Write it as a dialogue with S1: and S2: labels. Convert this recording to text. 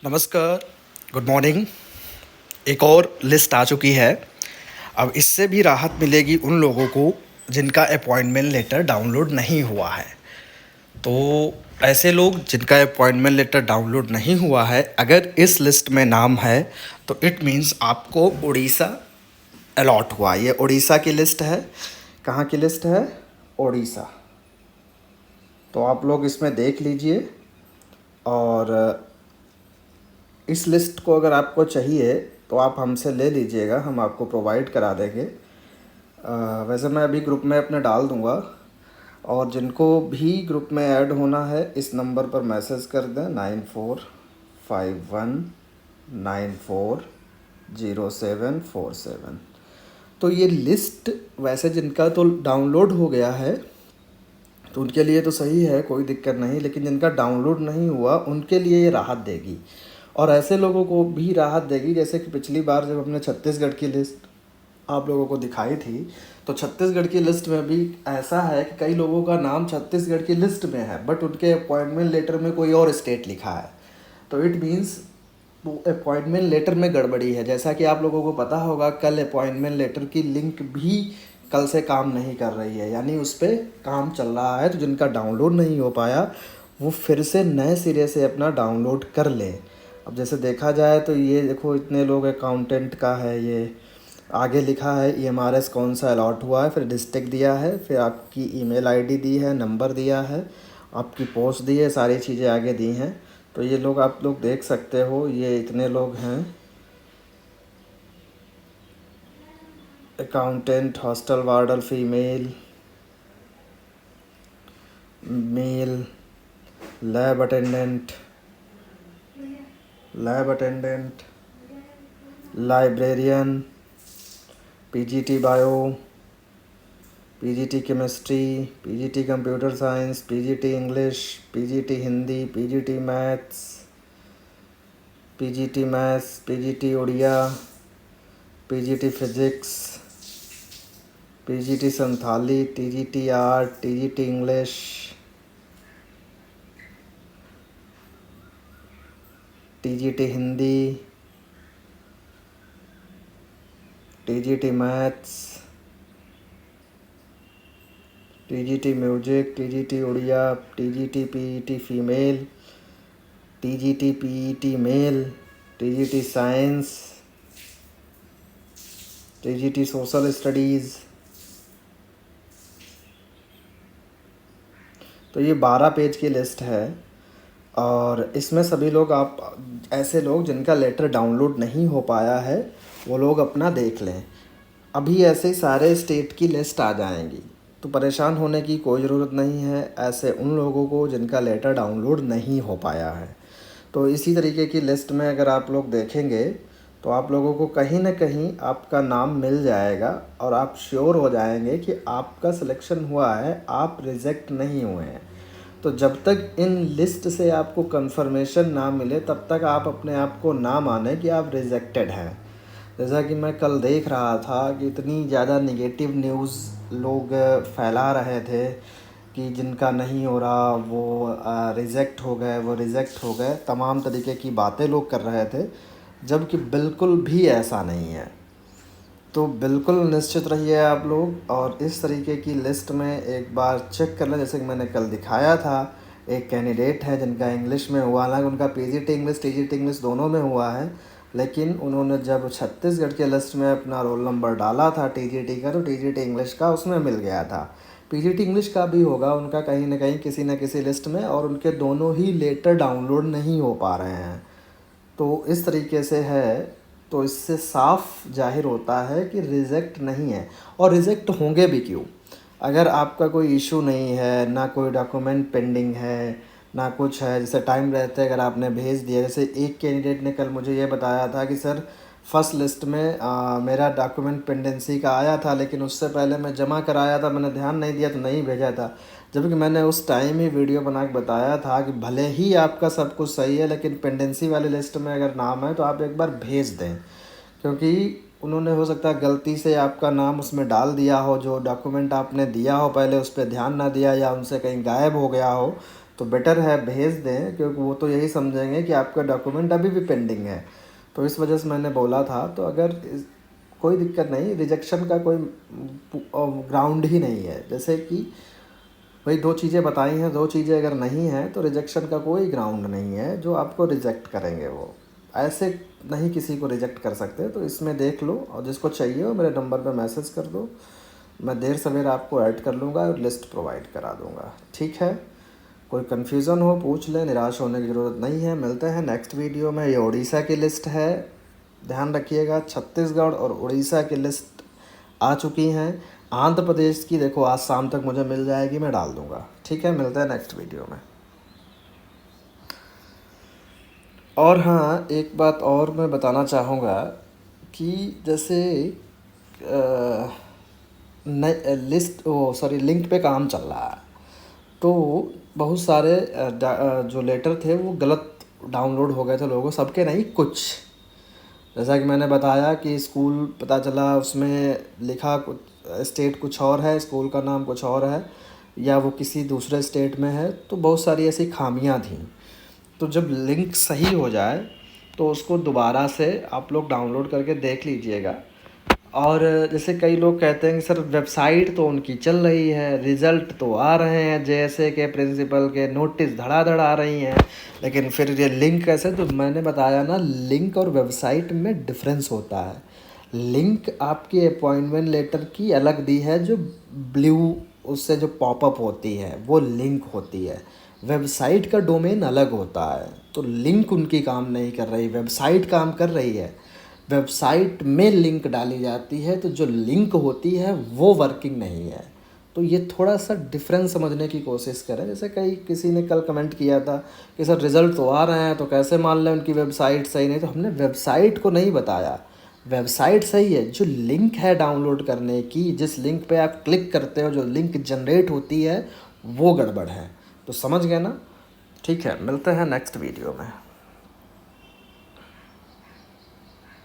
S1: नमस्कार, good morning. एक और लिस्ट आ चुकी है। अब इससे भी राहत मिलेगी उन लोगों को जिनका अपॉइंटमेंट लेटर डाउनलोड नहीं हुआ है। तो ऐसे लोग जिनका अपॉइंटमेंट लेटर डाउनलोड नहीं हुआ है, अगर इस लिस्ट में नाम है तो इट मीन्स आपको उड़ीसा अलॉट हुआ। ये उड़ीसा की लिस्ट है। कहाँ की लिस्ट है? उड़ीसा। तो आप लोग इसमें देख लीजिए, और इस लिस्ट को अगर आपको चाहिए तो आप हमसे ले लीजिएगा, हम आपको प्रोवाइड करा देंगे। वैसे मैं अभी ग्रुप में अपने डाल दूंगा, और जिनको भी ग्रुप में ऐड होना है इस नंबर पर मैसेज कर दें 9451940747। तो ये लिस्ट वैसे जिनका तो डाउनलोड हो गया है तो उनके लिए तो सही है, कोई दिक्कत नहीं, लेकिन जिनका डाउनलोड नहीं हुआ उनके लिए ये राहत देगी, और ऐसे लोगों को भी राहत देगी। जैसे कि पिछली बार जब हमने छत्तीसगढ़ की लिस्ट आप लोगों को दिखाई थी, तो छत्तीसगढ़ की लिस्ट में भी ऐसा है कि कई लोगों का नाम छत्तीसगढ़ की लिस्ट में है, बट उनके अपॉइंटमेंट लेटर में कोई और स्टेट लिखा है। तो इट मीन्स वो अपॉइंटमेंट लेटर में गड़बड़ी है। जैसा कि आप लोगों को पता होगा, कल अपॉइंटमेंट लेटर की लिंक भी कल से काम नहीं कर रही है, यानी उस पर काम चल रहा है। तो जिनका डाउनलोड नहीं हो पाया वो फिर से नए सिरे से अपना डाउनलोड कर लें। अब जैसे देखा जाए तो ये देखो, इतने लोग अकाउंटेंट का है, ये आगे लिखा है EMRS कौन सा अलॉट हुआ है, फिर डिस्ट्रिक्ट दिया है, फिर आपकी ईमेल आईडी दी है, नंबर दिया है, आपकी पोस्ट दी है, सारी चीज़ें आगे दी हैं। तो ये लोग आप लोग देख सकते हो, ये इतने लोग हैं। Accountant, hostel warder female, male, lab attendant, librarian, PGT bio, PGT chemistry, PGT computer science, PGT English, PGT Hindi, PGT maths, PGT Odia, PGT physics, PGT Santali, TGT art, TGT English, TGT Hindi, TGT maths, TGT music, TGT Odia, TGT PET female, TGT PET male, TGT science, TGT social studies. तो ये 12 page की list है, और इसमें सभी लोग, आप ऐसे लोग जिनका लेटर डाउनलोड नहीं हो पाया है वो लोग अपना देख लें। अभी ऐसे ही सारे स्टेट की लिस्ट आ जाएंगी, तो परेशान होने की कोई ज़रूरत नहीं है ऐसे उन लोगों को जिनका लेटर डाउनलोड नहीं हो पाया है। तो इसी तरीके की लिस्ट में अगर आप लोग देखेंगे तो आप लोगों को कहीं ना कहीं आपका नाम मिल जाएगा, और आप श्योर हो जाएंगे कि आपका सिलेक्शन हुआ है, आप रिजेक्ट नहीं हुए हैं। तो जब तक इन लिस्ट से आपको कंफर्मेशन ना मिले तब तक आप अपने आप को ना माने कि आप रिजेक्टेड हैं। जैसा कि मैं कल देख रहा था कि इतनी ज़्यादा नेगेटिव न्यूज़ लोग फैला रहे थे कि जिनका नहीं हो रहा वो रिजेक्ट हो गए, वो रिजेक्ट हो गए, तमाम तरीके की बातें लोग कर रहे थे, जबकि बिल्कुल भी ऐसा नहीं है। तो बिल्कुल निश्चित रहिए आप लोग, और इस तरीके की लिस्ट में एक बार चेक कर लें। जैसे कि मैंने कल दिखाया था, एक कैंडिडेट है जिनका इंग्लिश में हुआ, हालांकि उनका PGT इंग्लिश TGT इंग्लिश दोनों में हुआ है, लेकिन उन्होंने जब छत्तीसगढ़ के लिस्ट में अपना रोल नंबर डाला था TGT का, तो TGT इंग्लिश का उसमें मिल गया था। PGT इंग्लिश का भी होगा उनका कहीं ना कहीं किसी न किसी लिस्ट में, और उनके दोनों ही लेटर डाउनलोड नहीं हो पा रहे हैं। तो इस तरीके से है, तो इससे साफ जाहिर होता है कि रिजेक्ट नहीं है। और रिजेक्ट होंगे भी क्यों? अगर आपका कोई इशू नहीं है, ना कोई डॉक्यूमेंट पेंडिंग है, ना कुछ है, जैसे टाइम रहते अगर आपने भेज दिया। जैसे एक कैंडिडेट ने कल मुझे ये बताया था कि सर फर्स्ट लिस्ट में मेरा डॉक्यूमेंट पेंडेंसी का आया था, लेकिन उससे पहले मैं जमा कराया था, मैंने ध्यान नहीं दिया तो नहीं भेजा था। जबकि मैंने उस टाइम ही वीडियो बना के बताया था कि भले ही आपका सब कुछ सही है, लेकिन पेंडेंसी वाली लिस्ट में अगर नाम है तो आप एक बार भेज दें, क्योंकि उन्होंने हो सकता है गलती से आपका नाम उसमें डाल दिया हो, जो डॉक्यूमेंट आपने दिया हो पहले उस पर ध्यान ना दिया, या उनसे कहीं गायब हो गया हो, तो बेटर है भेज दें, क्योंकि वो तो यही समझेंगे कि आपका डॉक्यूमेंट अभी भी पेंडिंग है। तो इस वजह से मैंने बोला था। तो अगर कोई दिक्कत नहीं, रिजेक्शन का कोई ग्राउंड ही नहीं है। जैसे कि वही 2 चीज़ें बताई हैं, 2 चीज़ें अगर नहीं हैं तो रिजेक्शन का कोई ग्राउंड नहीं है जो आपको रिजेक्ट करेंगे। वो ऐसे नहीं किसी को रिजेक्ट कर सकते। तो इसमें देख लो, और जिसको चाहिए हो मेरे नंबर पे मैसेज कर दो, मैं देर सवेर आपको ऐड कर लूँगा और लिस्ट प्रोवाइड करा दूँगा। ठीक है, कोई कन्फ्यूज़न हो पूछ लें, निराश होने की ज़रूरत नहीं है। मिलते हैं नेक्स्ट वीडियो में। ये उड़ीसा की लिस्ट है, ध्यान रखिएगा। छत्तीसगढ़ और उड़ीसा की लिस्ट आ चुकी हैं। आंध्र प्रदेश की देखो आज शाम तक मुझे मिल जाएगी, मैं डाल दूँगा। ठीक है, मिलते हैं नेक्स्ट वीडियो में। और हाँ, एक बात और मैं बताना चाहूँगा कि जैसे नई लिस्ट, वो सॉरी, लिंक पे काम चल रहा है। तो बहुत सारे जो लेटर थे वो गलत डाउनलोड हो गए थे लोगों, सबके नहीं, कुछ। जैसा कि मैंने बताया कि स्कूल पता चला उसमें लिखा कुछ, स्टेट कुछ और है, स्कूल का नाम कुछ और है, या वो किसी दूसरे स्टेट में है। तो बहुत सारी ऐसी खामियां थी। तो जब लिंक सही हो जाए तो उसको दोबारा से आप लोग डाउनलोड करके देख लीजिएगा। और जैसे कई लोग कहते हैं कि सर वेबसाइट तो उनकी चल रही है, रिज़ल्ट तो आ रहे हैं, जैसे कि प्रिंसिपल के नोटिस धड़ाधड़ आ रही हैं, लेकिन फिर ये लिंक कैसे? तो मैंने बताया ना, लिंक और वेबसाइट में डिफरेंस होता है। लिंक आपकी अपॉइंटमेंट लेटर की अलग दी है, जो ब्लू उससे जो पॉपअप होती है वो लिंक होती है। वेबसाइट का डोमेन अलग होता है। तो लिंक उनकी काम नहीं कर रही, वेबसाइट काम कर रही है। वेबसाइट में लिंक डाली जाती है, तो जो लिंक होती है वो वर्किंग नहीं है। तो ये थोड़ा सा डिफरेंस समझने की कोशिश करें। जैसे किसी ने कल कमेंट किया था कि सर रिज़ल्ट तो आ रहे हैं, तो कैसे मान लें उनकी वेबसाइट सही नहीं? तो हमने वेबसाइट को नहीं बताया, वेबसाइट सही है, जो लिंक है डाउनलोड करने की, जिस लिंक पे आप क्लिक करते हो, जो लिंक जनरेट होती है, वो गड़बड़ है। तो समझ गए ना? ठीक है, मिलते हैं नेक्स्ट वीडियो में।